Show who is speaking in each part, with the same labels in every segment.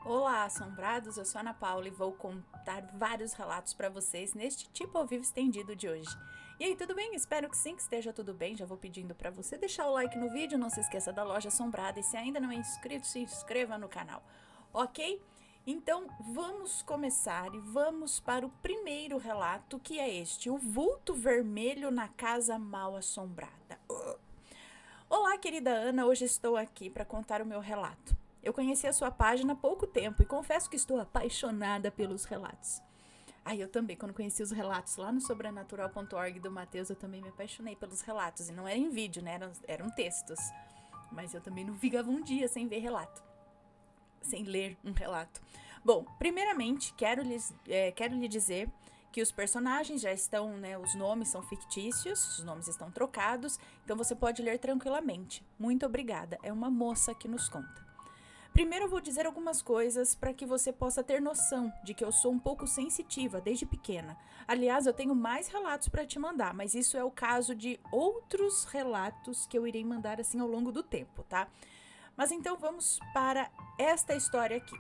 Speaker 1: Olá, assombrados, eu sou a Ana Paula e vou contar vários relatos para vocês neste tipo ao vivo estendido de hoje. E aí, tudo bem? Espero que sim, que esteja tudo bem. Já vou pedindo para você deixar o like no vídeo, não se esqueça da loja assombrada e se ainda não é inscrito, se inscreva no canal, ok? Então, vamos começar e vamos para o primeiro relato, que é este: o vulto vermelho na casa mal assombrada. Olá, querida Ana, hoje estou aqui para contar o meu relato. Eu conheci a sua página há pouco tempo e confesso que estou apaixonada pelos relatos. Eu também, quando conheci os relatos lá no sobrenatural.org do Matheus, eu também me apaixonei pelos relatos. E não era em vídeo, né? Eram textos. Mas eu também não ficava um dia sem ver relato. Sem ler um relato. Bom, primeiramente, quero lhe dizer que os personagens já estão, né? Os nomes são fictícios, os nomes estão trocados, então você pode ler tranquilamente. Muito obrigada. É uma moça que nos conta. Primeiro eu vou dizer algumas coisas para que você possa ter noção de que eu sou um pouco sensitiva desde pequena. Aliás, eu tenho mais relatos para te mandar, mas isso é o caso de outros relatos que eu irei mandar assim ao longo do tempo, tá? Mas então vamos para esta história aqui.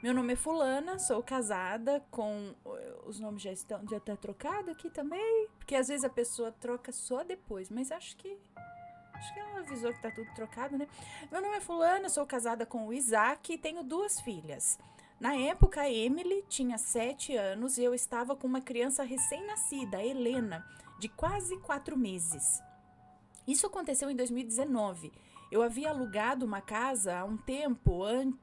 Speaker 1: Meu nome é Fulana, sou casada com... Os nomes já tá trocado aqui também? Porque às vezes a pessoa troca só depois, mas acho que ela avisou que tá tudo trocado, né? Meu nome é Fulana, sou casada com o Isaac e tenho 2 filhas. Na época, a Emily tinha 7 anos e eu estava com uma criança recém-nascida, a Helena, de quase 4 meses. Isso aconteceu em 2019. Eu havia alugado uma casa há um tempo antes.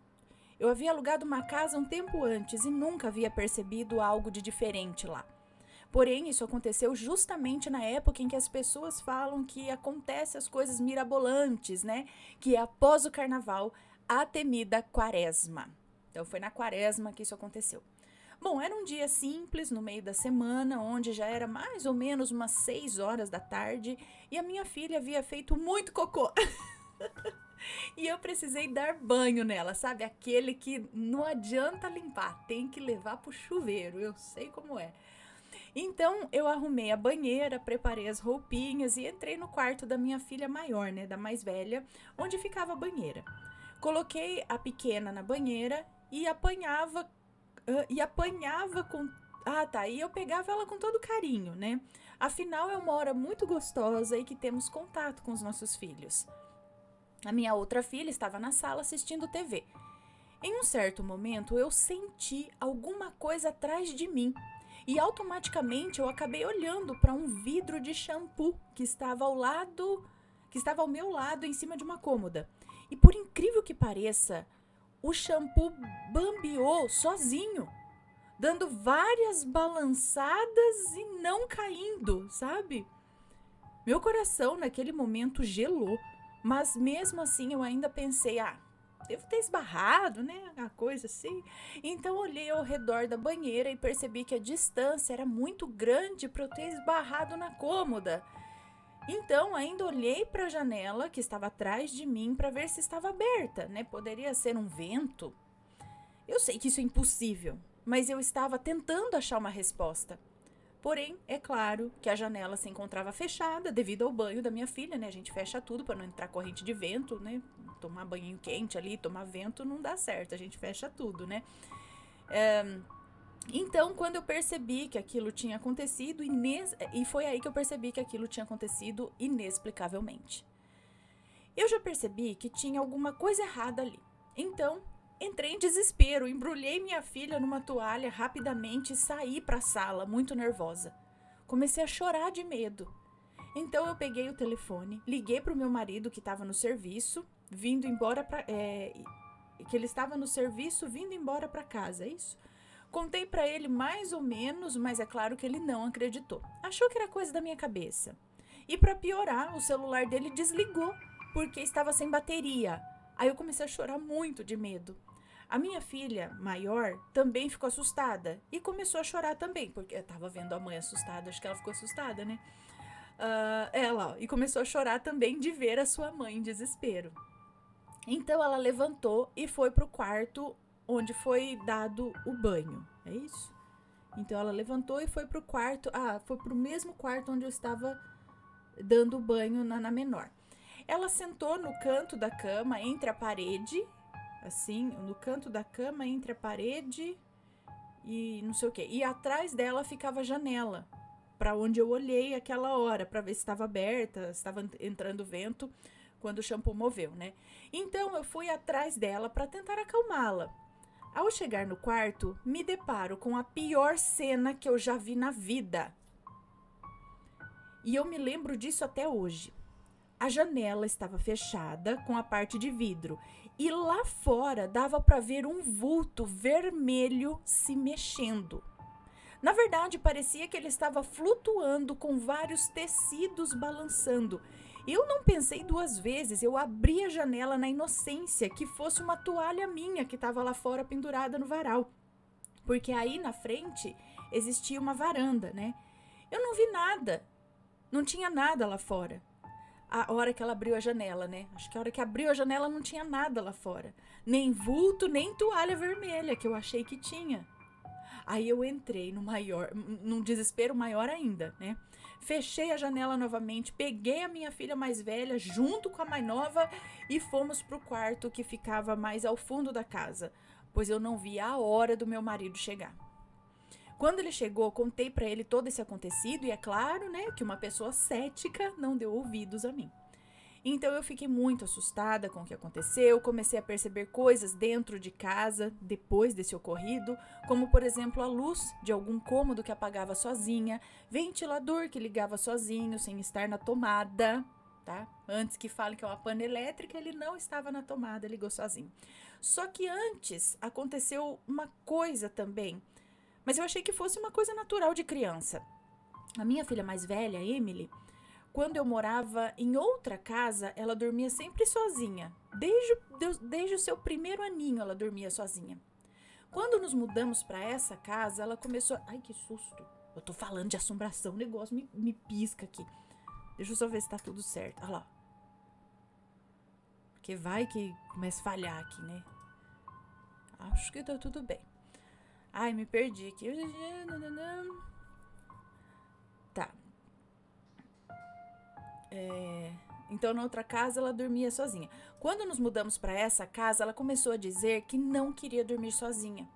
Speaker 1: Eu havia alugado uma casa um tempo antes e nunca havia percebido algo de diferente lá. Porém, isso aconteceu justamente na época em que as pessoas falam que acontecem as coisas mirabolantes, né? Que é após o carnaval, a temida quaresma. Então, foi na quaresma que isso aconteceu. Bom, era um dia simples, no meio da semana, onde já era mais ou menos umas 6 horas da tarde e a minha filha havia feito muito cocô. E eu precisei dar banho nela, sabe? Aquele que não adianta limpar, tem que levar pro chuveiro, eu sei como é. Então eu arrumei a banheira, preparei as roupinhas e entrei no quarto da minha filha maior, né, da mais velha, onde ficava a banheira. Coloquei a pequena na banheira e apanhava com e eu pegava ela com todo carinho, né? Afinal é uma hora muito gostosa e que temos contato com os nossos filhos. A minha outra filha estava na sala assistindo TV. Em um certo momento, eu senti alguma coisa atrás de mim e automaticamente eu acabei olhando para um vidro de shampoo que estava ao meu lado em cima de uma cômoda. E por incrível que pareça, o shampoo bambeou sozinho, dando várias balançadas e não caindo, sabe? Meu coração naquele momento gelou, mas mesmo assim eu ainda pensei, devo ter esbarrado, né? A coisa assim. Então olhei ao redor da banheira e percebi que a distância era muito grande para eu ter esbarrado na cômoda. Então ainda olhei para a janela que estava atrás de mim para ver se estava aberta, né? Poderia ser um vento. Eu sei que isso é impossível, mas eu estava tentando achar uma resposta. Porém, é claro que a janela se encontrava fechada devido ao banho da minha filha, né? A gente fecha tudo para não entrar corrente de vento, né? Tomar banho quente ali, tomar vento não dá certo, a gente fecha tudo, né? Então, quando eu percebi que aquilo tinha acontecido, e foi aí que eu percebi que aquilo tinha acontecido inexplicavelmente. Eu já percebi que tinha alguma coisa errada ali. Então, entrei em desespero, embrulhei minha filha numa toalha rapidamente e saí para a sala, muito nervosa. Comecei a chorar de medo. Então eu peguei o telefone, liguei para o meu marido que estava no serviço, que ele estava no serviço vindo embora para casa, é isso? Contei para ele mais ou menos, mas é claro que ele não acreditou. Achou que era coisa da minha cabeça. E para piorar, o celular dele desligou porque estava sem bateria. Aí eu comecei a chorar muito de medo. A minha filha maior também ficou assustada e começou a chorar também, porque eu tava vendo a mãe assustada, acho que ela ficou assustada, né? E começou a chorar também de ver a sua mãe em desespero. Então ela levantou e foi pro quarto onde foi dado o banho, é isso? Então ela levantou e foi pro quarto, foi pro mesmo quarto onde eu estava dando o banho na menor. Ela sentou no canto da cama, entre a parede assim, no canto da cama, entre a parede e não sei o quê. E atrás dela ficava a janela, para onde eu olhei aquela hora, para ver se estava aberta, se estava entrando vento, quando o shampoo moveu, né? Então eu fui atrás dela para tentar acalmá-la. Ao chegar no quarto, me deparo com a pior cena que eu já vi na vida. E eu me lembro disso até hoje. A janela estava fechada com a parte de vidro e lá fora dava para ver um vulto vermelho se mexendo. Na verdade, parecia que ele estava flutuando com vários tecidos balançando. Eu não pensei duas vezes, eu abri a janela na inocência que fosse uma toalha minha que estava lá fora pendurada no varal. Porque aí na frente existia uma varanda, né? Eu não vi nada, não tinha nada lá fora. A hora que ela abriu a janela, né? Acho que a hora que abriu a janela não tinha nada lá fora. Nem vulto, nem toalha vermelha, que eu achei que tinha. Aí eu entrei num desespero maior ainda, né? Fechei a janela novamente, peguei a minha filha mais velha junto com a mais nova e fomos pro quarto que ficava mais ao fundo da casa, pois eu não via a hora do meu marido chegar. Quando ele chegou, contei para ele todo esse acontecido e é claro, né, que uma pessoa cética não deu ouvidos a mim. Então eu fiquei muito assustada com o que aconteceu, comecei a perceber coisas dentro de casa depois desse ocorrido, como por exemplo a luz de algum cômodo que apagava sozinha, ventilador que ligava sozinho sem estar na tomada, tá? Antes que fale que é uma pana elétrica, ele não estava na tomada, ligou sozinho. Só que antes aconteceu uma coisa também, mas eu achei que fosse uma coisa natural de criança. A minha filha mais velha, Emily, quando eu morava em outra casa, ela dormia sempre sozinha. Desde o seu primeiro aninho, ela dormia sozinha. Quando nos mudamos para essa casa, ela começou... Ai, que susto! Eu tô falando de assombração, o negócio me pisca aqui. Deixa eu só ver se tá tudo certo. Olha lá. Porque vai que começa a falhar aqui, né? Acho que tá tudo bem. Ai, me perdi aqui. Tá. Então, na outra casa, ela dormia sozinha. Quando nos mudamos para essa casa, ela começou a dizer que não queria dormir sozinha.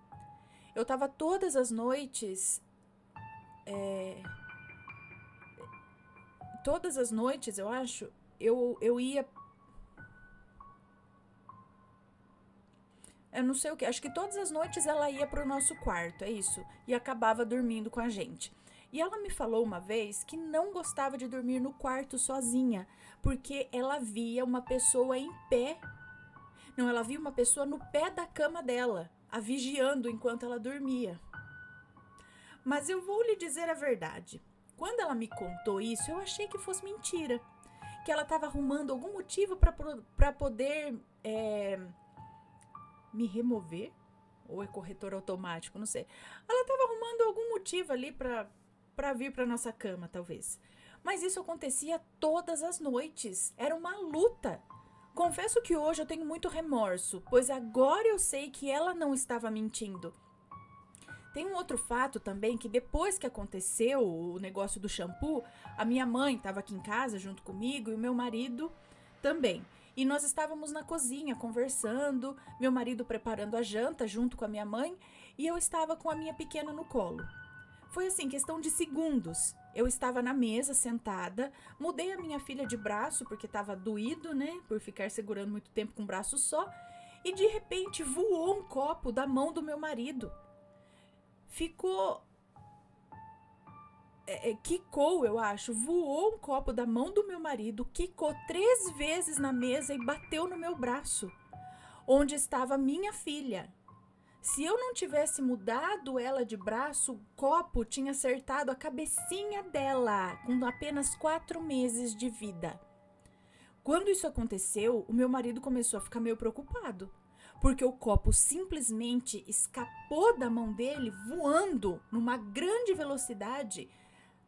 Speaker 1: Eu tava todas as noites... Todas as noites, eu acho, eu ia... Eu não sei o que. Acho que todas as noites ela ia pro nosso quarto, é isso. E acabava dormindo com a gente. E ela me falou uma vez que não gostava de dormir no quarto sozinha, porque ela via uma pessoa em pé. Não, ela via uma pessoa no pé da cama dela, a vigiando enquanto ela dormia. Mas eu vou lhe dizer a verdade. Quando ela me contou isso, eu achei que fosse mentira. Que ela estava arrumando algum motivo para poder me remover. Ou é corretor automático, não sei. Ela estava arrumando algum motivo ali para vir para nossa cama, talvez. Mas isso acontecia todas as noites. Era uma luta. Confesso que hoje eu tenho muito remorso, pois agora eu sei que ela não estava mentindo. Tem um outro fato também, que depois que aconteceu o negócio do shampoo, a minha mãe estava aqui em casa junto comigo e o meu marido também. E nós estávamos na cozinha conversando, meu marido preparando a janta junto com a minha mãe e eu estava com a minha pequena no colo. Foi assim, questão de segundos. Eu estava na mesa, sentada, mudei a minha filha de braço porque estava doído, né, por ficar segurando muito tempo com um braço só, e de repente voou um copo da mão do meu marido. Quicou, eu acho, voou um copo da mão do meu marido, quicou 3 vezes na mesa e bateu no meu braço, onde estava minha filha. Se eu não tivesse mudado ela de braço, o copo tinha acertado a cabecinha dela, com apenas 4 meses de vida. Quando isso aconteceu, o meu marido começou a ficar meio preocupado, porque o copo simplesmente escapou da mão dele, voando numa grande velocidade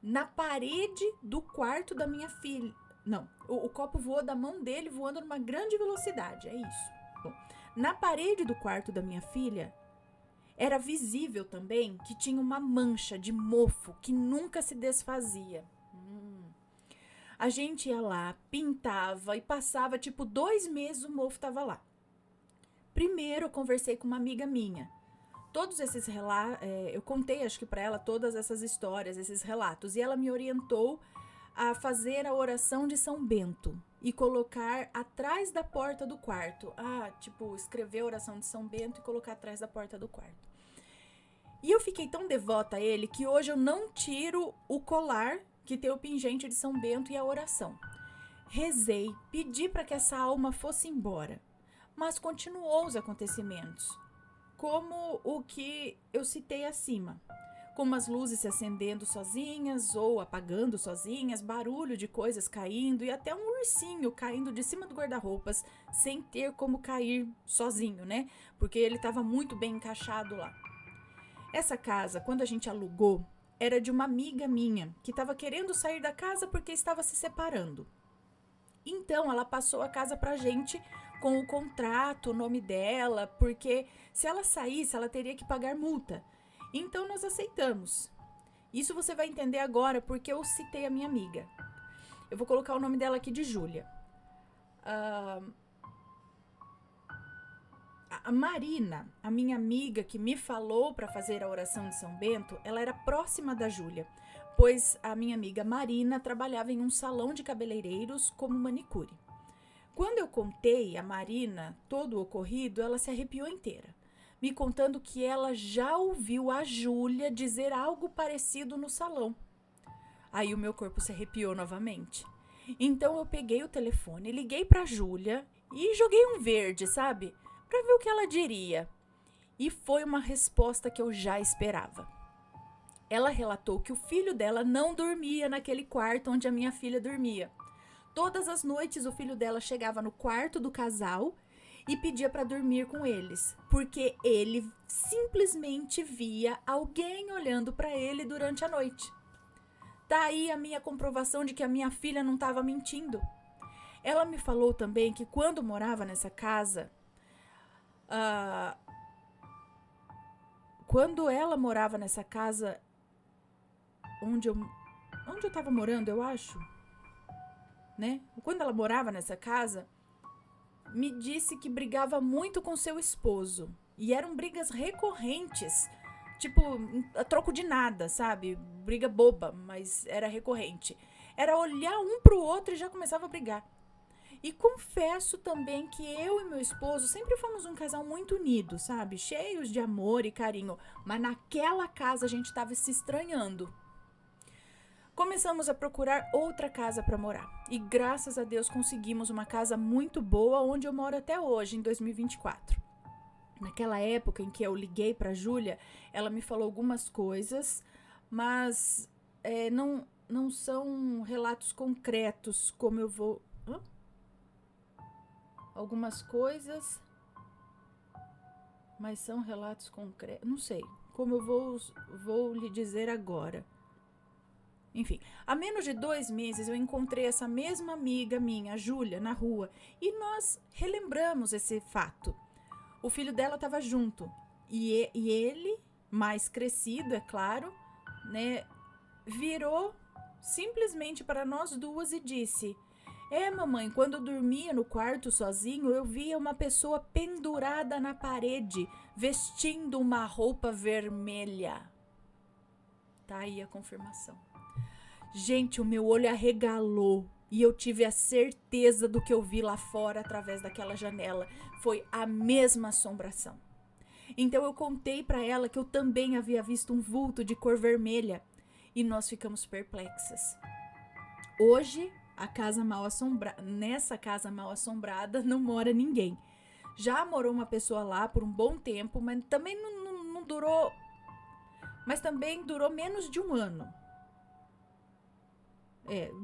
Speaker 1: na parede do quarto da minha filha. Não, o copo voou da mão dele, voando numa grande velocidade, é isso. Bom, na parede do quarto da minha filha, era visível também que tinha uma mancha de mofo que nunca se desfazia. A gente ia lá, pintava e passava, 2 meses o mofo tava lá. Primeiro, eu conversei com uma amiga minha. Todos esses relatos, eu contei, acho que para ela, todas essas histórias, esses relatos. E ela me orientou a fazer a oração de São Bento e colocar atrás da porta do quarto. Escrever a oração de São Bento e colocar atrás da porta do quarto. E eu fiquei tão devota a ele que hoje eu não tiro o colar que tem o pingente de São Bento e a oração. Rezei, pedi para que essa alma fosse embora, mas continuou os acontecimentos, como o que eu citei acima, como as luzes se acendendo sozinhas ou apagando sozinhas, barulho de coisas caindo e até um ursinho caindo de cima do guarda-roupas sem ter como cair sozinho, né? Porque ele estava muito bem encaixado lá. Essa casa, quando a gente alugou, era de uma amiga minha que estava querendo sair da casa porque estava se separando. Então, ela passou a casa pra gente com o contrato, o nome dela, porque se ela saísse, ela teria que pagar multa. Então, nós aceitamos. Isso você vai entender agora porque eu citei a minha amiga. Eu vou colocar o nome dela aqui de Júlia. A Marina, a minha amiga que me falou para fazer a oração de São Bento, ela era próxima da Júlia, pois a minha amiga Marina trabalhava em um salão de cabeleireiros como manicure. Quando eu contei a Marina todo o ocorrido, ela se arrepiou inteira, me contando que ela já ouviu a Júlia dizer algo parecido no salão. Aí o meu corpo se arrepiou novamente. Então eu peguei o telefone, liguei para a Júlia e joguei um verde, sabe? Para ver o que ela diria. E foi uma resposta que eu já esperava. Ela relatou que o filho dela não dormia naquele quarto onde a minha filha dormia. Todas as noites o filho dela chegava no quarto do casal e pedia para dormir com eles, porque ele simplesmente via alguém olhando para ele durante a noite. Tá aí a minha comprovação de que a minha filha não estava mentindo. Ela me falou também que quando morava nessa casa, quando ela morava nessa casa onde eu tava morando, eu acho, né? Quando ela morava nessa casa, me disse que brigava muito com seu esposo. E eram brigas recorrentes, tipo, a troco de nada, sabe? Briga boba, mas era recorrente. Era olhar um pro outro e já começava a brigar. E confesso também que eu e meu esposo sempre fomos um casal muito unido, sabe? Cheios de amor e carinho. Mas naquela casa a gente estava se estranhando. Começamos a procurar outra casa para morar. E graças a Deus conseguimos uma casa muito boa onde eu moro até hoje, em 2024. Naquela época em que eu liguei para a Júlia, ela me falou algumas coisas, mas não são relatos concretos como eu vou... Algumas coisas, mas são relatos concretos, não sei, como eu vou lhe dizer agora. Enfim, há menos de 2 meses eu encontrei essa mesma amiga minha, a Júlia, na rua, e nós relembramos esse fato. O filho dela estava junto, e ele, mais crescido, é claro, né, virou simplesmente para nós duas e disse... mamãe, quando eu dormia no quarto sozinho, eu via uma pessoa pendurada na parede, vestindo uma roupa vermelha. Tá aí a confirmação. Gente, o meu olho arregalou e eu tive a certeza do que eu vi lá fora através daquela janela. Foi a mesma assombração. Então eu contei para ela que eu também havia visto um vulto de cor vermelha e nós ficamos perplexas. Hoje... nessa casa mal assombrada não mora ninguém. Já morou uma pessoa lá por um bom tempo, mas também não durou. Mas também durou menos de um ano.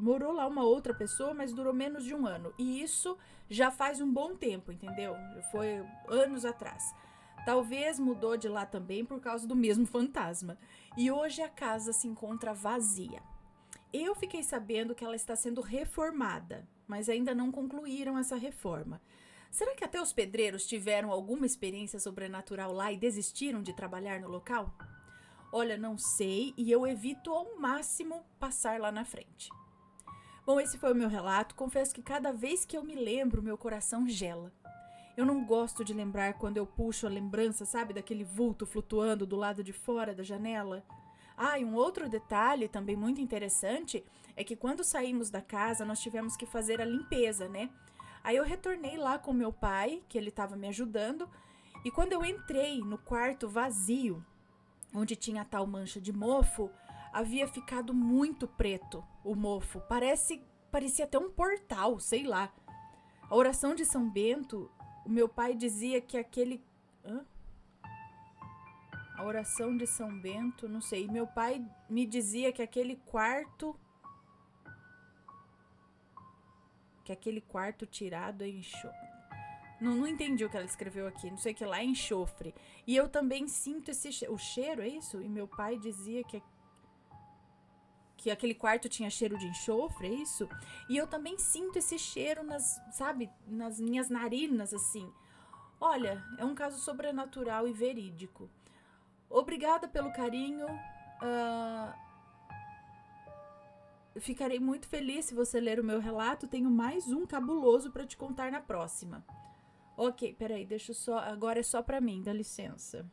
Speaker 1: Morou lá uma outra pessoa, mas durou menos de um ano. E isso já faz um bom tempo, entendeu? Foi anos atrás. Talvez mudou de lá também por causa do mesmo fantasma. E hoje a casa se encontra vazia. Eu fiquei sabendo que ela está sendo reformada, mas ainda não concluíram essa reforma. Será que até os pedreiros tiveram alguma experiência sobrenatural lá e desistiram de trabalhar no local? Olha, não sei e eu evito ao máximo passar lá na frente. Bom, esse foi o meu relato. Confesso que cada vez que eu me lembro, meu coração gela. Eu não gosto de lembrar quando eu puxo a lembrança, sabe, daquele vulto flutuando do lado de fora da janela. Ah, e um outro detalhe também muito interessante é que quando saímos da casa, nós tivemos que fazer a limpeza, né? Aí eu retornei lá com meu pai, que ele estava me ajudando, e quando eu entrei no quarto vazio, onde tinha a tal mancha de mofo, havia ficado muito preto o mofo. Parecia até um portal, sei lá. A oração de São Bento, o meu pai dizia que aquele... Hã? A oração de São Bento, não sei. Meu pai me dizia que aquele quarto tirado é enxofre. Não entendi o que ela escreveu aqui. Não sei o que lá é enxofre. E eu também sinto o cheiro, é isso? E meu pai dizia que aquele quarto tinha cheiro de enxofre, é isso? E eu também sinto esse cheiro nas minhas narinas, assim. Olha, é um caso sobrenatural e verídico. Obrigada pelo carinho. Ficarei muito feliz se você ler o meu relato. Tenho mais um cabuloso para te contar na próxima. Ok, peraí, deixa eu só... Agora é só pra mim, dá licença.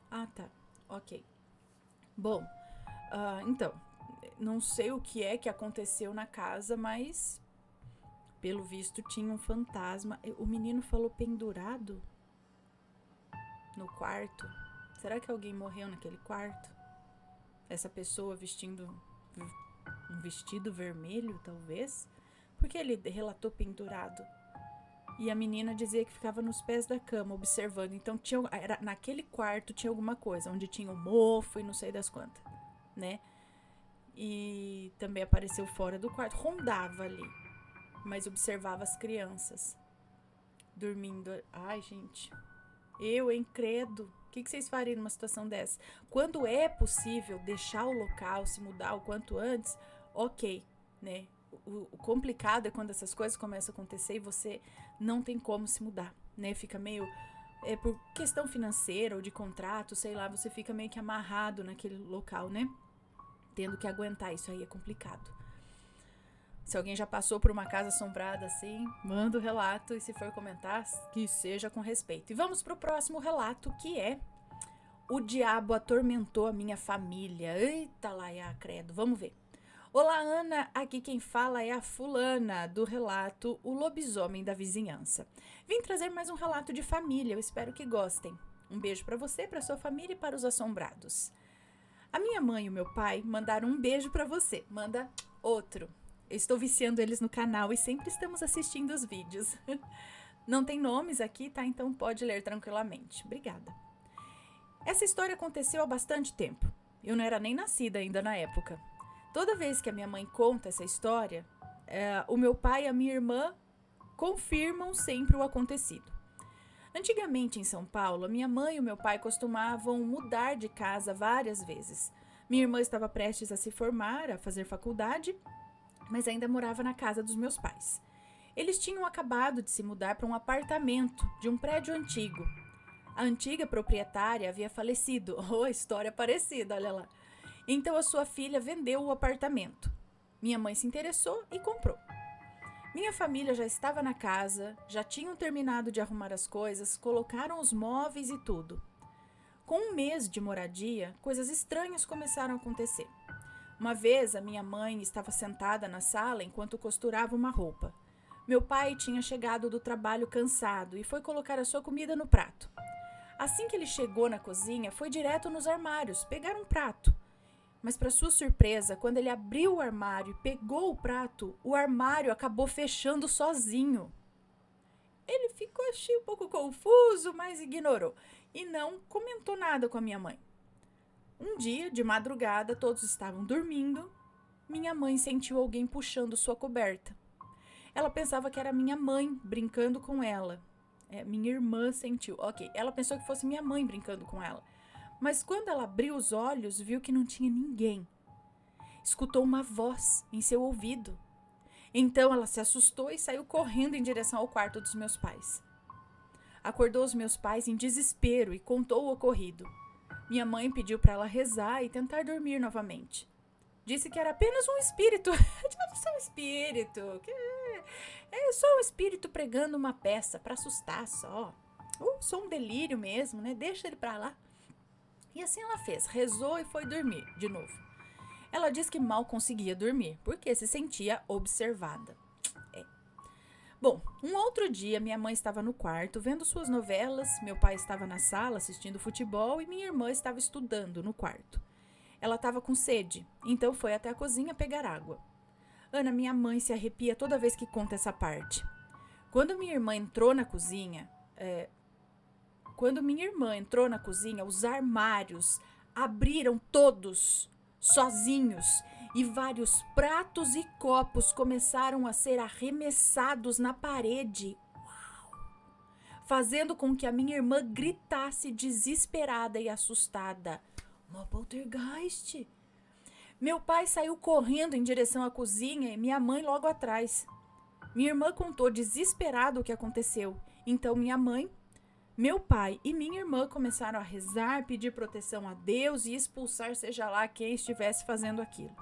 Speaker 1: Ah, tá. Ok. Bom, então, não sei o que é que aconteceu na casa, mas pelo visto tinha um fantasma. O menino falou pendurado no quarto. Será que alguém morreu naquele quarto? Essa pessoa vestindo um vestido vermelho, talvez? Porque ele relatou pendurado. E a menina dizia que ficava nos pés da cama, observando. Então, naquele quarto tinha alguma coisa, onde tinha um mofo e não sei das quantas, né? E também apareceu fora do quarto, rondava ali, mas observava as crianças dormindo. Ai, gente, credo. O que vocês fariam numa situação dessa? Quando é possível deixar o local, se mudar o quanto antes, ok, né? O complicado é quando essas coisas começam a acontecer e você não tem como se mudar, né? Fica meio... por questão financeira ou de contrato, sei lá, você fica meio que amarrado naquele local, né? Tendo que aguentar, isso aí é complicado. Se alguém já passou por uma casa assombrada assim, manda o relato e se for comentar, que seja com respeito. E vamos pro próximo relato, que é: O diabo atormentou a minha família. Eita lá, credo, vamos ver. Olá, Ana, aqui quem fala é a fulana do relato O Lobisomem da Vizinhança. Vim trazer mais um relato de família, eu espero que gostem. Um beijo para você, para sua família e para os assombrados. A minha mãe e o meu pai mandaram um beijo para você. Manda outro. Eu estou viciando eles no canal e sempre estamos assistindo os vídeos. Não tem nomes aqui, tá? Então pode ler tranquilamente. Obrigada. Essa história aconteceu há bastante tempo. Eu não era nem nascida ainda na época. Toda vez que a minha mãe conta essa história, o meu pai e a minha irmã confirmam sempre o acontecido. Antigamente, em São Paulo, a minha mãe e o meu pai costumavam mudar de casa várias vezes. Minha irmã estava prestes a se formar, a fazer faculdade, mas ainda morava na casa dos meus pais. Eles tinham acabado de se mudar para um apartamento de um prédio antigo. A antiga proprietária havia falecido. Oh, história parecida, olha lá. Então a sua filha vendeu o apartamento. Minha mãe se interessou e comprou. Minha família já estava na casa, já tinham terminado de arrumar as coisas, colocaram os móveis e tudo. Com um mês de moradia, coisas estranhas começaram a acontecer. Uma vez, a minha mãe estava sentada na sala enquanto costurava uma roupa. Meu pai tinha chegado do trabalho cansado e foi colocar a sua comida no prato. Assim que ele chegou na cozinha, foi direto nos armários pegar um prato. Mas, para sua surpresa, quando ele abriu o armário e pegou o prato, o armário acabou fechando sozinho. Ele ficou um pouco confuso, mas ignorou e não comentou nada com a minha mãe. Um dia, de madrugada, todos estavam dormindo. Minha mãe sentiu alguém puxando sua coberta. Ela pensava que era minha mãe brincando com ela. Minha irmã sentiu. Ok, ela pensou que fosse minha mãe brincando com ela. Mas quando ela abriu os olhos, viu que não tinha ninguém. Escutou uma voz em seu ouvido. Então ela se assustou e saiu correndo em direção ao quarto dos meus pais. acordou os meus pais em desespero e contou o ocorrido. Minha mãe pediu para ela rezar e tentar dormir novamente. Disse que era apenas um espírito. Só um espírito. É só um espírito pregando uma peça para assustar só. Ou só um delírio mesmo, né? Deixa ele para lá. E assim ela fez. Rezou e foi dormir de novo. Ela disse que mal conseguia dormir, porque se sentia observada. Bom, um outro dia minha mãe estava no quarto vendo suas novelas, meu pai estava na sala assistindo futebol e minha irmã estava estudando no quarto. Ela estava com sede, então foi até a cozinha pegar água. Ana, minha mãe se arrepia toda vez que conta essa parte. Quando minha irmã entrou na cozinha, os armários abriram todos, sozinhos, e vários pratos e copos começaram a ser arremessados na parede, fazendo com que a minha irmã gritasse desesperada e assustada. Uma poltergeist! Meu pai saiu correndo em direção à cozinha e minha mãe logo atrás. Minha irmã contou desesperada o que aconteceu. Então minha mãe, meu pai e minha irmã começaram a rezar, pedir proteção a Deus e expulsar seja lá quem estivesse fazendo aquilo.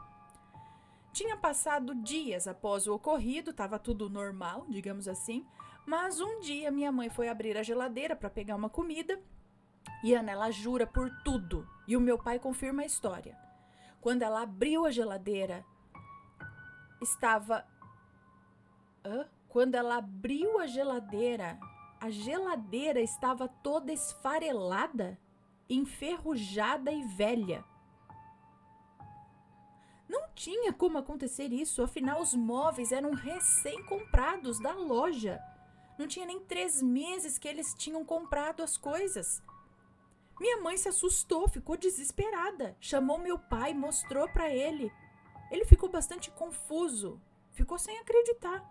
Speaker 1: Tinha passado dias após o ocorrido, estava tudo normal, digamos assim, mas um dia minha mãe foi abrir a geladeira para pegar uma comida e Ana, ela jura por tudo, e o meu pai confirma a história. Quando ela abriu a geladeira, a geladeira estava toda esfarelada, enferrujada e velha. Não tinha como acontecer isso, afinal os móveis eram recém-comprados da loja. Não tinha nem 3 meses que eles tinham comprado as coisas. Minha mãe se assustou, ficou desesperada, chamou meu pai, mostrou para ele. Ele ficou bastante confuso, ficou sem acreditar.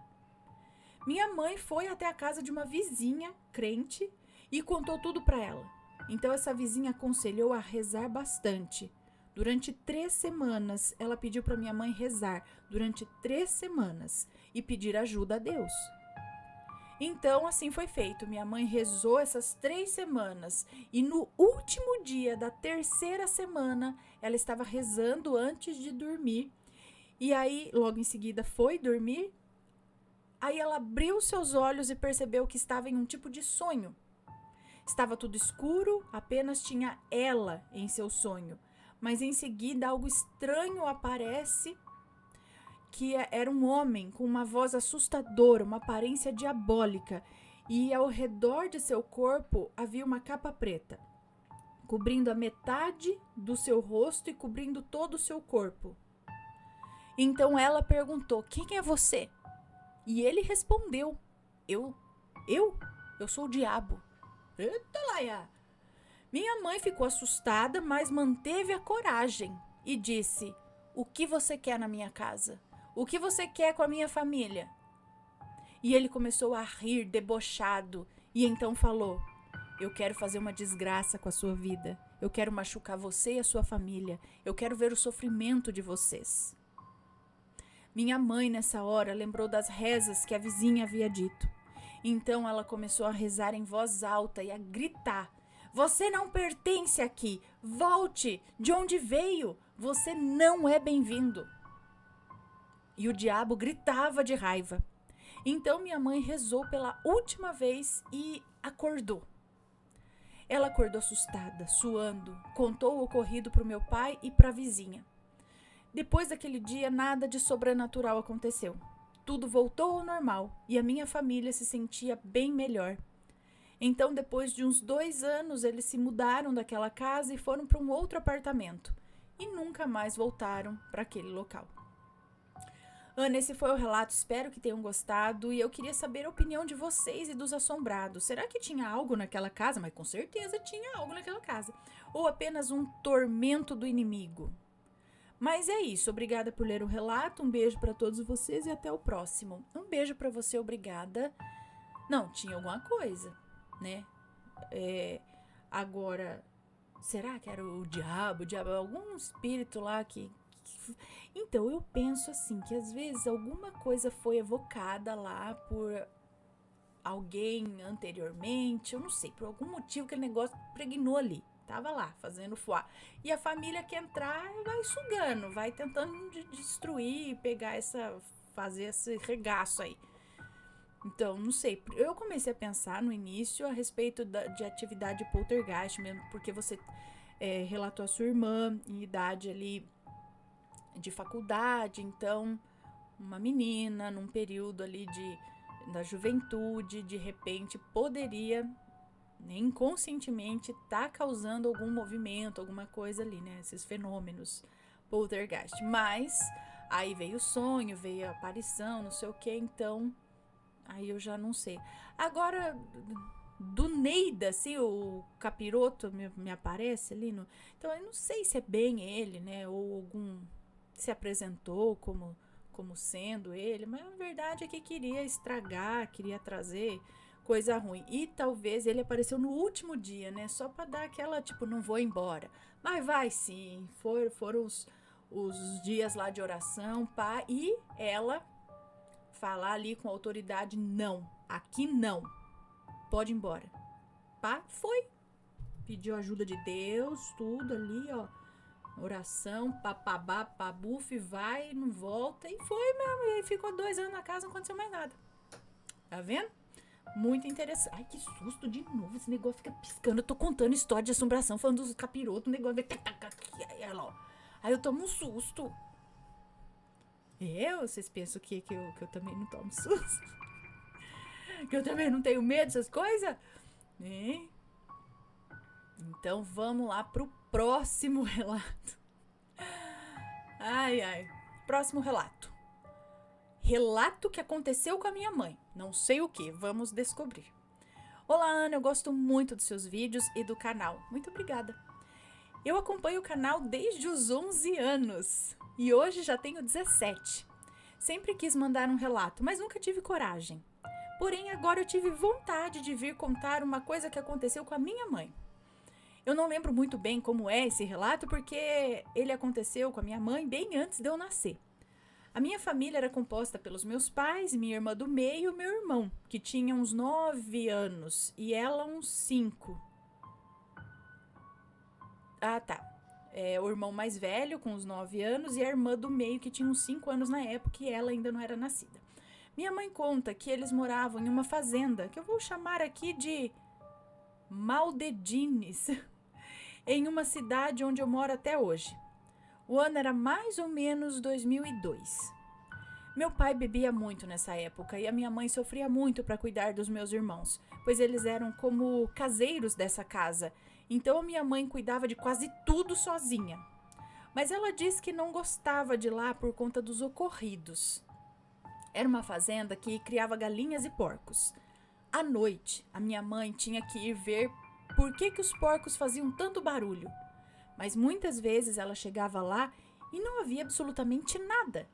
Speaker 1: Minha mãe foi até a casa de uma vizinha, crente, e contou tudo para ela. Então essa vizinha aconselhou a rezar bastante. Durante 3 semanas, ela pediu para minha mãe rezar durante 3 semanas e pedir ajuda a Deus. Então, assim foi feito. Minha mãe rezou essas 3 semanas e no último dia da 3ª semana, ela estava rezando antes de dormir. E aí, logo em seguida, foi dormir. Aí ela abriu seus olhos e percebeu que estava em um tipo de sonho. Estava tudo escuro, apenas tinha ela em seu sonho. Mas em seguida algo estranho aparece, que era um homem com uma voz assustadora, uma aparência diabólica, e ao redor de seu corpo havia uma capa preta, cobrindo a metade do seu rosto e cobrindo todo o seu corpo. Então ela perguntou: quem é você? E ele respondeu: Eu sou o diabo. Eita laia! Minha mãe ficou assustada, mas manteve a coragem e disse: o que você quer na minha casa? O que você quer com a minha família? E ele começou a rir, debochado, e então falou: eu quero fazer uma desgraça com a sua vida. Eu quero machucar você e a sua família. Eu quero ver o sofrimento de vocês. Minha mãe, nessa hora, lembrou das rezas que a vizinha havia dito. Então ela começou a rezar em voz alta e a gritar: você não pertence aqui. Volte de onde veio. Você não é bem-vindo. E o diabo gritava de raiva. Então minha mãe rezou pela última vez e acordou. Ela acordou assustada, suando, contou o ocorrido para o meu pai e para a vizinha. Depois daquele dia, nada de sobrenatural aconteceu. Tudo voltou ao normal e a minha família se sentia bem melhor. Então, depois de uns 2 anos, eles se mudaram daquela casa e foram para um outro apartamento. E nunca mais voltaram para aquele local. Ana, esse foi o relato, espero que tenham gostado. E eu queria saber a opinião de vocês e dos assombrados. Será que tinha algo naquela casa? Mas com certeza tinha algo naquela casa. Ou apenas um tormento do inimigo? Mas é isso, obrigada por ler o relato. Um beijo para todos vocês e até o próximo. Um beijo para você, obrigada. Não, tinha alguma coisa, né? Agora, será que era o diabo, algum espírito lá que... Então, eu penso assim, que às vezes alguma coisa foi evocada lá por alguém anteriormente, eu não sei, por algum motivo aquele negócio pregnou ali. Tava lá, fazendo fuá. E a família que entrar vai sugando, vai tentando destruir, fazer esse regaço aí. Então, não sei. Eu comecei a pensar no início a respeito de atividade poltergeist mesmo, porque você relatou a sua irmã em idade ali de faculdade, então uma menina num período ali da juventude, de repente poderia inconscientemente tá causando algum movimento, alguma coisa ali, né? Esses fenômenos poltergeist. Mas aí veio o sonho, veio a aparição, não sei o que, então aí eu já não sei. Agora, do Neida, assim, o capiroto me aparece ali. Então eu não sei se é bem ele, né? Ou algum se apresentou como sendo ele, mas a verdade é que queria estragar, queria trazer coisa ruim. E talvez ele apareceu no último dia, né? Só pra dar aquela, tipo, não vou embora. Mas vai sim. Foram os dias lá de oração, pá. E ela falar ali com autoridade, não. Aqui não. Pode ir embora. Pá, foi. Pediu ajuda de Deus, tudo ali, ó. Oração, papabá, pabuf, vai, não volta. E foi mesmo. E aí ficou 2 anos na casa, não aconteceu mais nada. Tá vendo? Muito interessante. Ai, que susto de novo. Esse negócio fica piscando. Eu tô contando história de assombração, falando dos capirotos, o negócio aí eu tomo um susto. Vocês pensam que eu também não tomo susto? Que eu também não tenho medo dessas coisas? Então vamos lá pro próximo relato. Ai. Próximo relato. Relato que aconteceu com a minha mãe. Não sei o que, vamos descobrir. Olá, Ana, eu gosto muito dos seus vídeos e do canal. Muito obrigada. Eu acompanho o canal desde os 11 anos e hoje já tenho 17. Sempre quis mandar um relato, mas nunca tive coragem. Porém, agora eu tive vontade de vir contar uma coisa que aconteceu com a minha mãe. Eu não lembro muito bem como é esse relato, porque ele aconteceu com a minha mãe bem antes de eu nascer. A minha família era composta pelos meus pais, minha irmã do meio e meu irmão, que tinha uns 9 anos, e ela uns 5. Ah, tá. O irmão mais velho, com uns 9 anos, e a irmã do meio, que tinha uns 5 anos na época, e ela ainda não era nascida. Minha mãe conta que eles moravam em uma fazenda, que eu vou chamar aqui de Maldedines, em uma cidade onde eu moro até hoje. O ano era mais ou menos 2002. Meu pai bebia muito nessa época e a minha mãe sofria muito para cuidar dos meus irmãos, pois eles eram como caseiros dessa casa, então a minha mãe cuidava de quase tudo sozinha. Mas ela disse que não gostava de lá por conta dos ocorridos. Era uma fazenda que criava galinhas e porcos. À noite, a minha mãe tinha que ir ver por que os porcos faziam tanto barulho. Mas muitas vezes ela chegava lá e não havia absolutamente nada.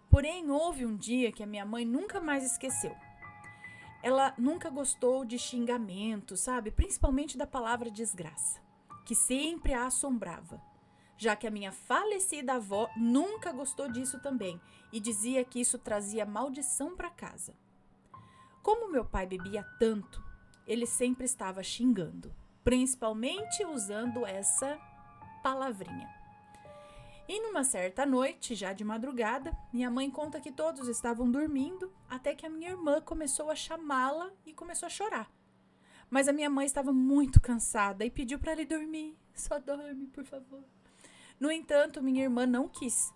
Speaker 1: Porém, houve um dia que a minha mãe nunca mais esqueceu. Ela nunca gostou de xingamento, sabe? Principalmente da palavra desgraça, que sempre a assombrava. Já que a minha falecida avó nunca gostou disso também e dizia que isso trazia maldição para casa. Como meu pai bebia tanto, ele sempre estava xingando, principalmente usando essa palavrinha. E numa certa noite, já de madrugada, minha mãe conta que todos estavam dormindo, até que a minha irmã começou a chamá-la e começou a chorar. Mas a minha mãe estava muito cansada e pediu para ele dormir. Só dorme, por favor. No entanto, minha irmã não quis.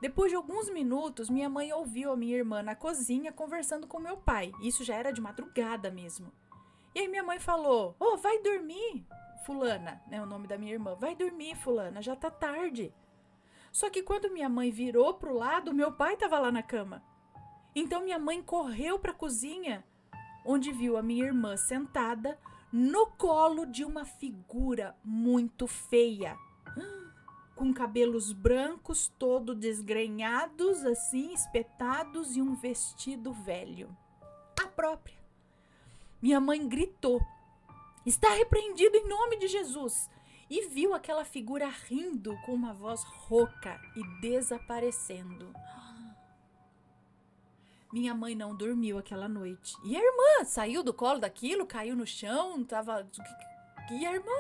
Speaker 1: Depois de alguns minutos, minha mãe ouviu a minha irmã na cozinha conversando com meu pai. Isso já era de madrugada mesmo. E aí minha mãe falou: vai dormir, fulana, né, o nome da minha irmã. Vai dormir, fulana, já tá tarde. Só que quando minha mãe virou pro lado, meu pai estava lá na cama. Então minha mãe correu para a cozinha, onde viu a minha irmã sentada no colo de uma figura muito feia, com cabelos brancos, todo desgrenhados, assim, espetados, e um vestido velho. A própria. Minha mãe gritou: "Está repreendido em nome de Jesus!" E viu aquela figura rindo com uma voz rouca e desaparecendo. Minha mãe não dormiu aquela noite. E a irmã saiu do colo daquilo, caiu no chão, tava... E a irmã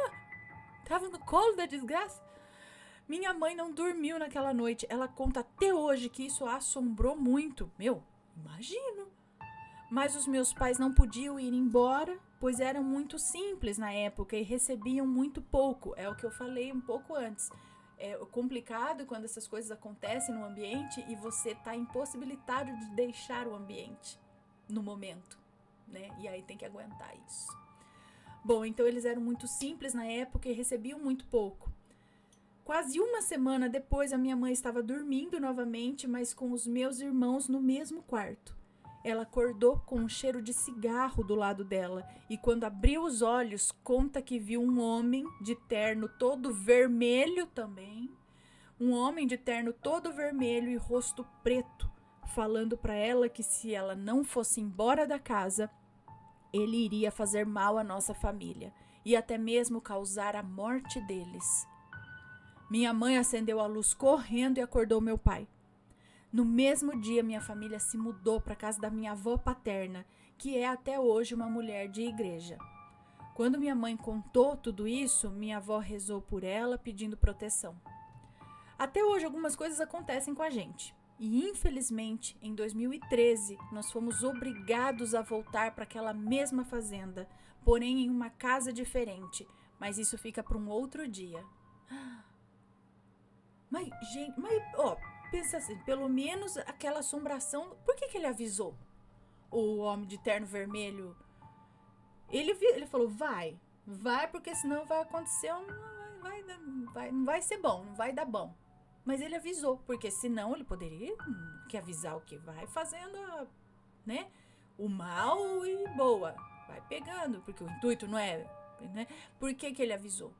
Speaker 1: tava no colo da desgraça. Minha mãe não dormiu naquela noite. Ela conta até hoje que isso a assombrou muito. Meu, imagino. Mas os meus pais não podiam ir embora, pois eram muito simples na época e recebiam muito pouco. É o que eu falei um pouco antes. É complicado quando essas coisas acontecem no ambiente e você tá impossibilitado de deixar o ambiente no momento, né? E aí tem que aguentar isso. Bom, então eles eram muito simples na época e recebiam muito pouco. Quase uma semana depois, a minha mãe estava dormindo novamente, mas com os meus irmãos no mesmo quarto. Ela acordou com um cheiro de cigarro do lado dela e quando abriu os olhos, conta que viu um homem de terno todo vermelho também. Um homem de terno todo vermelho e rosto preto, falando para ela que se ela não fosse embora da casa, ele iria fazer mal à nossa família e até mesmo causar a morte deles. Minha mãe acendeu a luz correndo e acordou meu pai. No mesmo dia, minha família se mudou para a casa da minha avó paterna, que é até hoje uma mulher de igreja. Quando minha mãe contou tudo isso, minha avó rezou por ela, pedindo proteção. Até hoje, algumas coisas acontecem com a gente. E, infelizmente, em 2013, nós fomos obrigados a voltar para aquela mesma fazenda, porém em uma casa diferente. Mas isso fica para um outro dia. Mas, gente, pensa assim, pelo menos aquela assombração, por que ele avisou o homem de terno vermelho? Ele falou, vai, porque senão vai acontecer, não vai ser bom, não vai dar bom. Mas ele avisou, porque senão ele poderia que avisar o que vai fazendo, né, o mal e boa, vai pegando, porque o intuito não é, né? Por que ele avisou?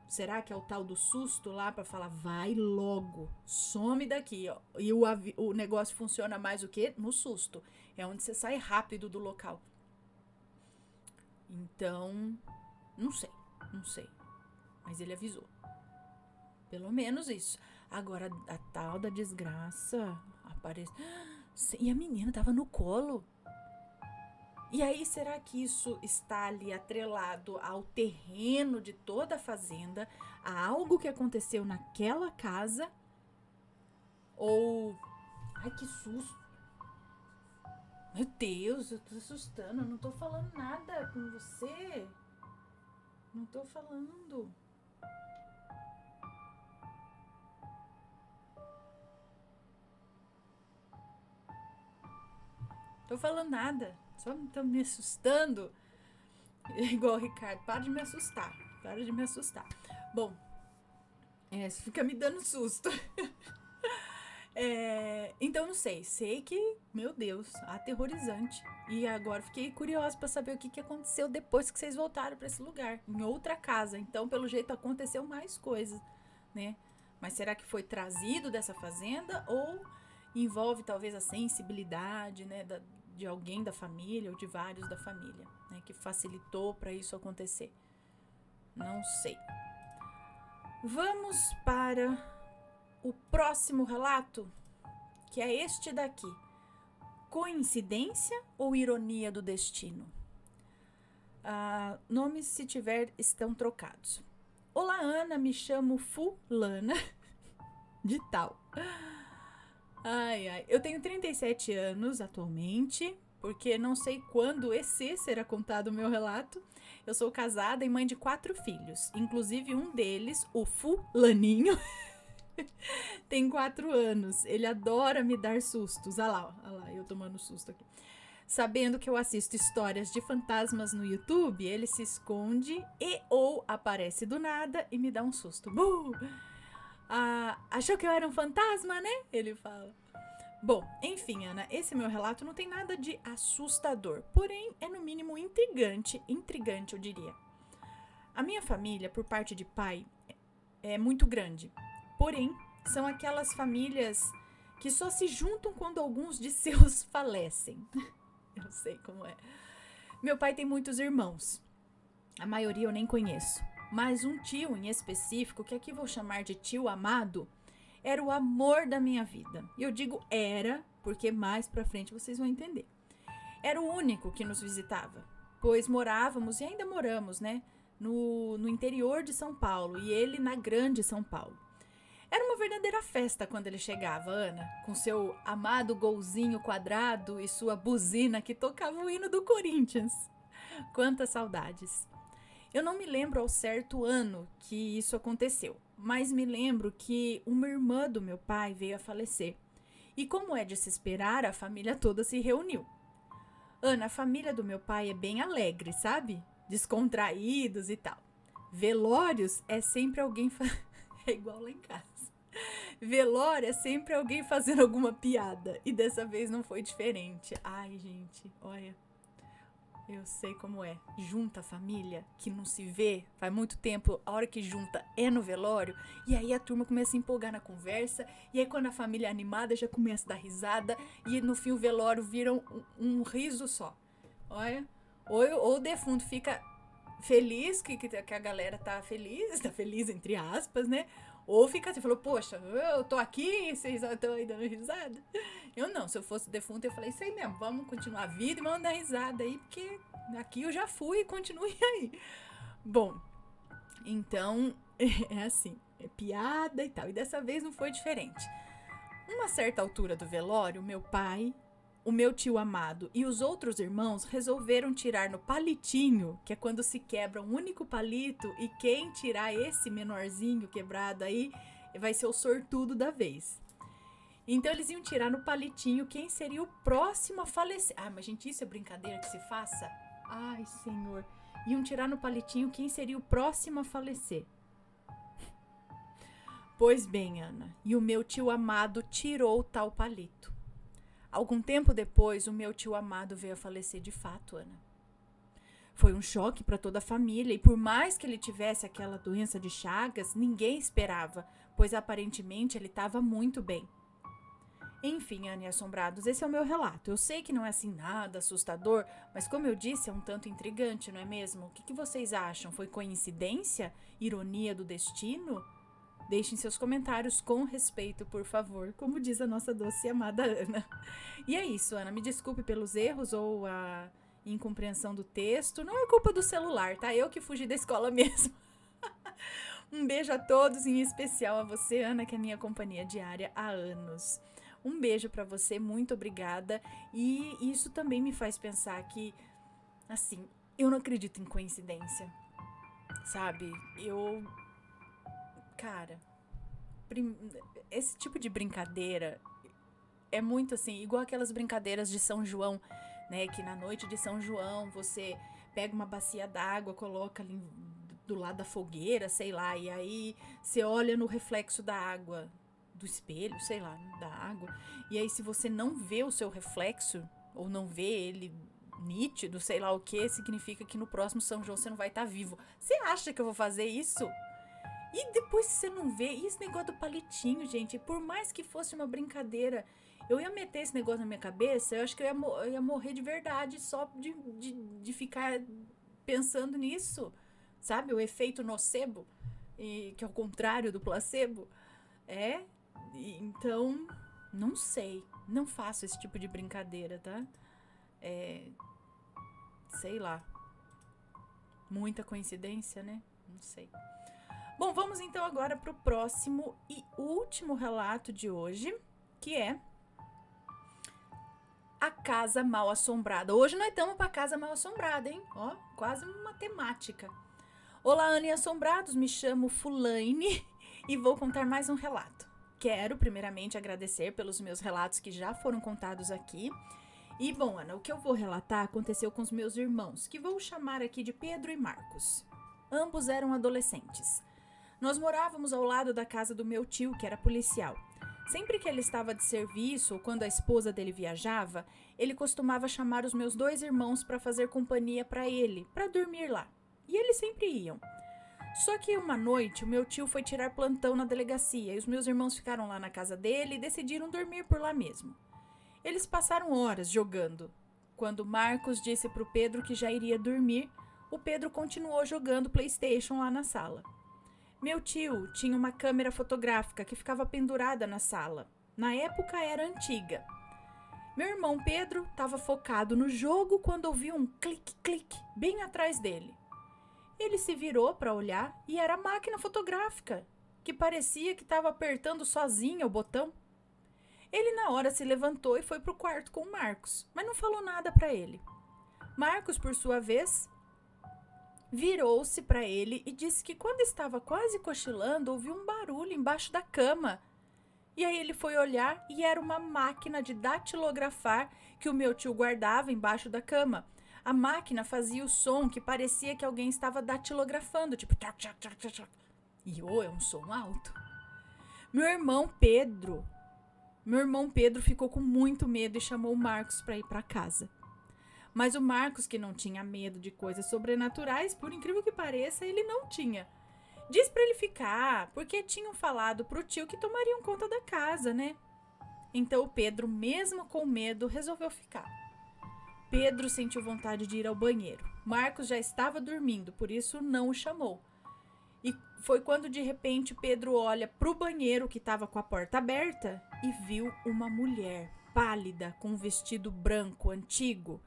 Speaker 1: Será que é o tal do susto lá pra falar, vai logo, some daqui, ó. E o negócio funciona mais o quê? No susto. É onde você sai rápido do local. Então, não sei. Mas ele avisou. Pelo menos isso. Agora, a tal da desgraça aparece. E a menina tava no colo. E aí, será que isso está ali atrelado ao terreno de toda a fazenda, a algo que aconteceu naquela casa? Ou... Ai, que susto! Meu Deus, eu tô assustando, eu não tô falando nada com você. Não tô falando. Tô falando nada. Só tá me assustando. Igual o Ricardo. Para de me assustar. Bom, você fica me dando susto. Então não sei. Sei que, meu Deus, aterrorizante. E agora fiquei curiosa pra saber o que aconteceu depois que vocês voltaram pra esse lugar. Em outra casa. Então, pelo jeito, aconteceu mais coisas, né? Mas será que foi trazido dessa fazenda? Ou envolve talvez a sensibilidade, né, de alguém da família ou de vários da família, né, que facilitou para isso acontecer. Não sei. Vamos para o próximo relato, que é este daqui. Coincidência ou ironia do destino? Nomes, se tiver, estão trocados. Olá, Ana, me chamo Fulana de tal. Eu tenho 37 anos atualmente, porque não sei quando esse será contado o meu relato. Eu sou casada e mãe de 4 filhos, inclusive um deles, o Fulaninho, tem 4 anos. Ele adora me dar sustos. Olha lá, eu tomando susto aqui. Sabendo que eu assisto histórias de fantasmas no YouTube, ele se esconde ou aparece do nada e me dá um susto. Achou que eu era um fantasma, né? Ele fala. Bom, enfim, Ana, esse meu relato não tem nada de assustador, porém é no mínimo intrigante eu diria. A minha família, por parte de pai, é muito grande, porém são aquelas famílias que só se juntam quando alguns de seus falecem. Eu sei como é. Meu pai tem muitos irmãos, a maioria eu nem conheço. Mas um tio em específico, que aqui vou chamar de tio amado, Era o amor da minha vida. E eu digo era, porque mais pra frente vocês vão entender. Era o único que nos visitava, pois morávamos e ainda moramos, né, no interior de São Paulo e ele na grande São Paulo. Era uma verdadeira festa quando ele chegava, Ana, com seu amado golzinho quadrado e sua buzina que tocava o hino do Corinthians. Quantas saudades! Eu não me lembro ao certo ano que isso aconteceu, mas me lembro que uma irmã do meu pai veio a falecer. E como é de se esperar, a família toda se reuniu. Ana, a família do meu pai é bem alegre, sabe? Descontraídos e tal. Velórios é sempre alguém... É igual lá em casa. Velório é sempre alguém fazendo alguma piada. E dessa vez não foi diferente. Ai, gente, olha... Eu sei como é. Junta a família, que não se vê faz muito tempo, a hora que junta é no velório, e aí a turma começa a se empolgar na conversa, e aí quando a família é animada já começa a dar risada, e no fim o velório vira um riso só. Olha, ou o defunto fica feliz, que a galera tá feliz entre aspas, né? Ou fica assim, falou, poxa, eu tô aqui, vocês estão aí dando risada. Eu não, se eu fosse defunto, eu falei, isso aí mesmo, vamos continuar a vida e vamos dar risada aí, porque aqui eu já fui e continue aí. Bom, então, é assim, é piada e tal, e dessa vez não foi diferente. Uma certa altura do velório, meu pai, o meu tio amado e os outros irmãos resolveram tirar no palitinho, que é quando se quebra um único palito, e quem tirar esse menorzinho quebrado aí vai ser o sortudo da vez. Então eles iam tirar no palitinho quem seria o próximo a falecer. Ah, mas gente, isso é brincadeira que se faça? Ai, senhor. Iam tirar no palitinho quem seria o próximo a falecer. Pois bem, Ana, e o meu tio amado tirou o tal palito. Algum tempo depois, o meu tio amado veio a falecer de fato, Ana. Foi um choque para toda a família, e por mais que ele tivesse aquela doença de Chagas, ninguém esperava, pois aparentemente ele estava muito bem. Enfim, Ana e assombrados, esse é o meu relato. Eu sei que não é assim nada assustador, mas como eu disse, é um tanto intrigante, não é mesmo? O que vocês acham? Foi coincidência? Ironia do destino? Deixem seus comentários com respeito, por favor, como diz a nossa doce e amada Ana. E é isso, Ana, me desculpe pelos erros ou a incompreensão do texto. Não é culpa do celular, tá? Eu que fugi da escola mesmo. Um beijo a todos, em especial a você, Ana, que é minha companhia diária há anos. Um beijo pra você, muito obrigada. E isso também me faz pensar que, assim, eu não acredito em coincidência, sabe? Cara, esse tipo de brincadeira é muito assim, igual aquelas brincadeiras de São João, né? Que na noite de São João você pega uma bacia d'água, coloca ali do lado da fogueira, sei lá, e aí você olha no reflexo da água, do espelho, sei lá, da água, e aí se você não vê o seu reflexo, ou não vê ele nítido, sei lá o que, significa que no próximo São João você não vai estar vivo. Você acha que eu vou fazer isso? E depois você não vê, e esse negócio do palitinho, gente, por mais que fosse uma brincadeira, eu ia meter esse negócio na minha cabeça, eu acho que eu ia morrer de verdade só de ficar pensando nisso, sabe? O efeito nocebo, que é o contrário do placebo. Então, não sei, não faço esse tipo de brincadeira, tá? Sei lá, muita coincidência, né? Não sei. Bom, vamos então agora para o próximo e último relato de hoje, que é a Casa Mal Assombrada. Hoje nós estamos para a Casa Mal Assombrada, hein? Ó, quase uma temática. Olá, Ana e assombrados, me chamo Fulaine e vou contar mais um relato. Quero primeiramente agradecer pelos meus relatos que já foram contados aqui. E bom, Ana, o que eu vou relatar aconteceu com os meus irmãos, que vou chamar aqui de Pedro e Marcos. Ambos eram adolescentes. Nós morávamos ao lado da casa do meu tio, que era policial. Sempre que ele estava de serviço ou quando a esposa dele viajava, ele costumava chamar os meus dois irmãos para fazer companhia para ele, para dormir lá. E eles sempre iam. Só que uma noite o meu tio foi tirar plantão na delegacia e os meus irmãos ficaram lá na casa dele e decidiram dormir por lá mesmo. Eles passaram horas jogando. Quando Marcos disse para o Pedro que já iria dormir, o Pedro continuou jogando PlayStation lá na sala. Meu tio tinha uma câmera fotográfica que ficava pendurada na sala. Na época era antiga. Meu irmão Pedro estava focado no jogo quando ouviu um clique-clique bem atrás dele. Ele se virou para olhar e era a máquina fotográfica, que parecia que estava apertando sozinha o botão. Ele na hora se levantou e foi para o quarto com o Marcos, mas não falou nada para ele. Marcos, por sua vez, virou-se para ele e disse que quando estava quase cochilando, ouviu um barulho embaixo da cama. E aí ele foi olhar e era uma máquina de datilografar que o meu tio guardava embaixo da cama. A máquina fazia o som que parecia que alguém estava datilografando, tipo... Tchac, tchac, tchac, tchac. E é um som alto. Meu irmão Pedro ficou com muito medo e chamou o Marcos para ir para casa. Mas o Marcos, que não tinha medo de coisas sobrenaturais, por incrível que pareça, ele não tinha. Diz para ele ficar, porque tinham falado pro tio que tomariam conta da casa, né? Então o Pedro, mesmo com medo, resolveu ficar. Pedro sentiu vontade de ir ao banheiro. Marcos já estava dormindo, por isso não o chamou. E foi quando de repente Pedro olha pro banheiro que estava com a porta aberta e viu uma mulher pálida com um vestido branco antigo.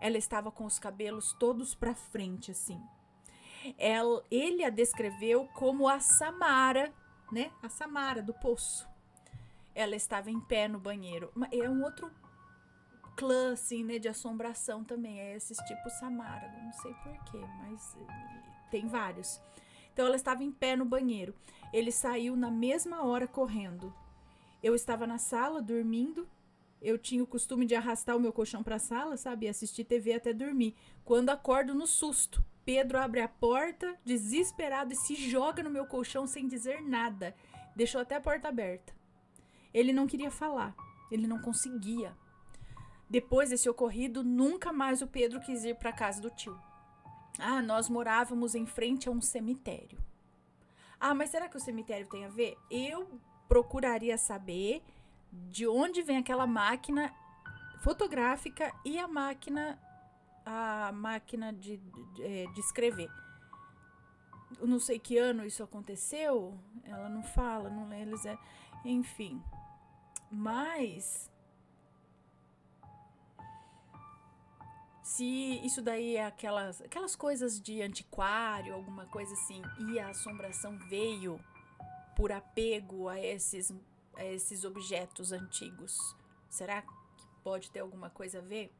Speaker 1: Ela estava com os cabelos todos para frente assim. Ele a descreveu como a Samara, né? A Samara do poço. Ela estava em pé no banheiro. É um outro clã, assim, né? De assombração também. É esses tipos Samara. Não sei porquê, mas tem vários. Então ela estava em pé no banheiro. Ele saiu na mesma hora correndo. Eu estava na sala dormindo. Eu tinha o costume de arrastar o meu colchão para a sala, sabe? E assistir TV até dormir. Quando acordo no susto. Pedro abre a porta, desesperado, e se joga no meu colchão sem dizer nada. Deixou até a porta aberta. Ele não queria falar. Ele não conseguia. Depois desse ocorrido, nunca mais o Pedro quis ir para a casa do tio. Nós morávamos em frente a um cemitério. Mas será que o cemitério tem a ver? Eu procuraria saber de onde vem aquela máquina fotográfica e a máquina de escrever. Eu não sei que ano isso aconteceu. Ela não fala, não lê, enfim. Mas se isso daí é aquelas coisas de antiquário, alguma coisa assim, e a assombração veio por apego a esses objetos antigos, será que pode ter alguma coisa a ver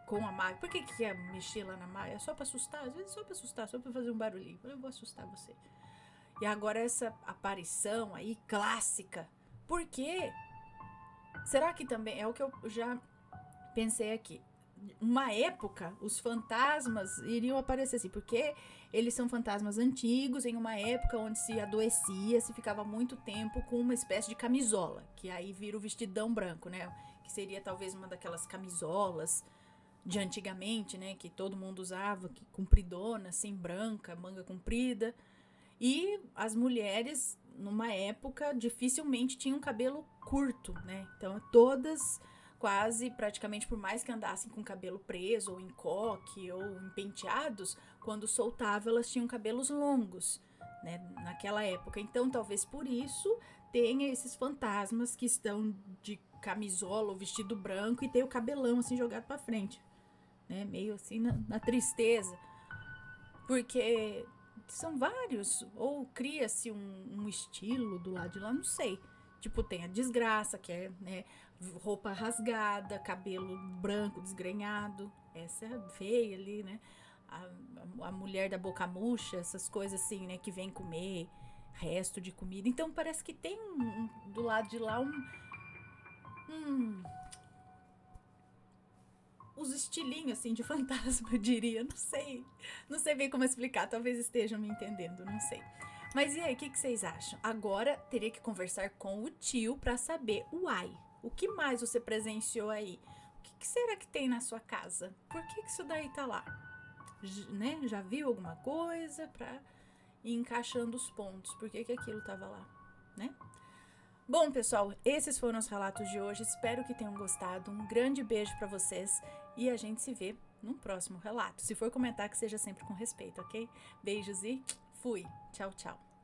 Speaker 1: com a máquina? Por que quer mexer lá na máquina? É só pra assustar? Às vezes é só pra assustar, só pra fazer um barulhinho. Eu vou assustar você. E agora essa aparição aí, clássica. Por quê? Será que também... É o que eu já pensei aqui. Uma época, os fantasmas iriam aparecer assim, porque eles são fantasmas antigos, em uma época onde se adoecia, se ficava muito tempo com uma espécie de camisola, que aí vira o vestidão branco, né? Que seria talvez uma daquelas camisolas de antigamente, né, que todo mundo usava, que compridona, assim, branca, manga comprida. E as mulheres, numa época, dificilmente tinham cabelo curto, né? Então, todas, quase, praticamente, por mais que andassem com cabelo preso, ou em coque, ou em penteados, quando soltava, elas tinham cabelos longos, né, naquela época. Então, talvez por isso tenha esses fantasmas que estão de camisola ou vestido branco e tem o cabelão, assim, jogado pra frente. Né, meio assim na tristeza, porque são vários, ou cria-se um estilo do lado de lá, não sei, tipo tem a desgraça, que é, né, roupa rasgada, cabelo branco desgrenhado, essa é feia ali, né, a mulher da boca murcha, essas coisas assim, né, que vem comer resto de comida. Então parece que tem do lado de lá os estilinhos, assim, de fantasma, eu diria. Não sei bem como explicar, talvez estejam me entendendo, não sei. Mas e aí, o que vocês acham? Agora, teria que conversar com o tio pra saber, o que mais você presenciou aí? O que será que tem na sua casa? Por que isso daí tá lá? Né? Já viu alguma coisa pra ir encaixando os pontos? Por que aquilo tava lá, né? Bom, pessoal, esses foram os relatos de hoje. Espero que tenham gostado. Um grande beijo pra vocês e a gente se vê num próximo relato. Se for comentar, que seja sempre com respeito, ok? Beijos e Fui. Tchau, tchau.